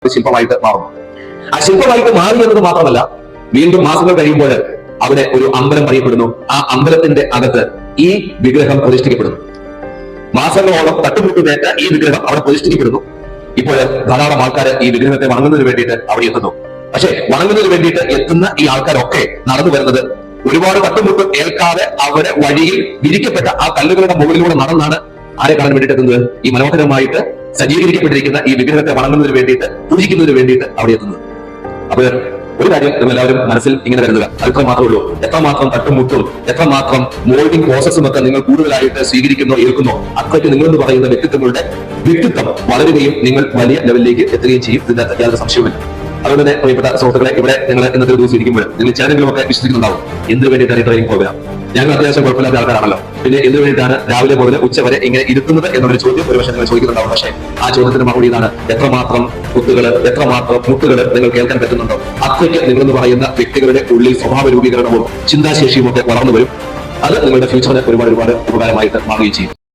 ശില്പമായിട്ട് മാറുന്നു. ആ ശില്പമായിട്ട് മാറി എന്നത് മാത്രമല്ല, വീണ്ടും മാസങ്ങൾ കഴിയുമ്പോൾ അവിടെ ഒരു അമ്പലം പണിയപ്പെടുന്നു. ആ അമ്പലത്തിന്റെ അകത്ത് ഈ വിഗ്രഹം പ്രതിഷ്ഠിക്കപ്പെടുന്നു. മാസങ്ങളോളം തട്ടുമുട്ടുമേറ്റ ഈ വിഗ്രഹം അവിടെ പ്രതിഷ്ഠിക്കപ്പെടുന്നു. ഇപ്പോൾ ധാരാളം ആൾക്കാർ ഈ വിഗ്രഹത്തെ വണങ്ങുന്നതിന് വേണ്ടിയിട്ട് അവിടെ എത്തുന്നു. പക്ഷേ വണങ്ങുന്നതിന് വേണ്ടിയിട്ട് എത്തുന്ന ഈ ആൾക്കാരൊക്കെ നടന്നു വരുന്നത് ഒരുപാട് തട്ടുമുട്ട് ഏൽക്കാതെ അവരെ വഴിയിൽ വിരിക്കപ്പെട്ട ആ കല്ലുകളുടെ മുകളിലൂടെ നടന്നാണ് ആരെ കാണാൻ വേണ്ടിയിട്ട് എത്തുന്നത്? ഈ മനോഹരമായിട്ട് സജ്ജീകരിക്കപ്പെട്ടിരിക്കുന്ന ഈ വിഗ്രഹത്തെ വണങ്ങുന്നതിന് വേണ്ടിയിട്ട്, പൂജിക്കുന്നതിന് വേണ്ടിയിട്ട് അവിടെ എത്തുന്നത്. അപ്പൊ ഒരു കാര്യം നിങ്ങൾ എല്ലാവരും മനസ്സിൽ ഇങ്ങനെ കരുതുക, അത്ര മാത്രമേ ഉള്ളൂ. എത്രമാത്രം തട്ടുമുട്ടും എത്രമാത്രം മോൾഡിംഗ് പ്രോസസ്സും ഒക്കെ നിങ്ങൾ കൂടുതലായിട്ട് സ്വീകരിക്കുന്നോ ഏൽക്കുന്നോ അത്രയ്ക്ക് നിങ്ങളെന്ന് പറയുന്ന വ്യക്തിത്വങ്ങളുടെ വ്യക്തിത്വം വളരുകയും നിങ്ങൾ വലിയ ലെവലിലേക്ക് എത്തുകയും ചെയ്യും. ഇതിനകത്ത് യാതൊരു സംശയവുമില്ല. അതുകൊണ്ട് തന്നെ പ്രിയപ്പെട്ട സുഹൃത്തുക്കളെ, ഇവിടെ നിങ്ങൾ ഇന്നത്തെ ദിവസം ഇരിക്കുമ്പോൾ നിങ്ങൾ ചാനലുകളും ഒക്കെ വിശ്വസിക്കുന്നുണ്ടാവും, എന്തിനു വേണ്ടിയിട്ടാണ് ഈ ട്രെയിനിങ് പ്രോഗ്രാം? ഞങ്ങൾ അത്യാവശ്യം കുഴപ്പമില്ലാത്ത ആൾക്കാരാണല്ലോ, പിന്നെ എന്തിനു വേണ്ടിയിട്ടാണ് രാവിലെ മുതൽ ഉച്ച വരെ ഇങ്ങനെ ഇരുത്തുന്നത് എന്നൊരു ചോദ്യം ഒരുപക്ഷെ നിങ്ങൾ ചോദിക്കുന്നുണ്ടാവും. പക്ഷേ ആ ചോദ്യത്തിന് മറുപടി ഇതാണ്: എത്രമാത്രം കുത്തുകൾ, എത്രമാത്രം മുട്ടുകൾ നിങ്ങൾ കേൾക്കാൻ പറ്റുന്നുണ്ടോ, അത്രയ്ക്ക് നിങ്ങളെന്ന് പറയുന്ന വ്യക്തികളുടെ ഉള്ളിൽ സ്വഭാവ രൂപീകരണവും ചിന്താശേഷിയും ഒക്കെ വളർന്നു വരും. അത് നിങ്ങളുടെ ഫ്യൂച്ചറിന് ഒരുപാട് ഉപകാരമായിട്ട് മാറുകയും ചെയ്യും.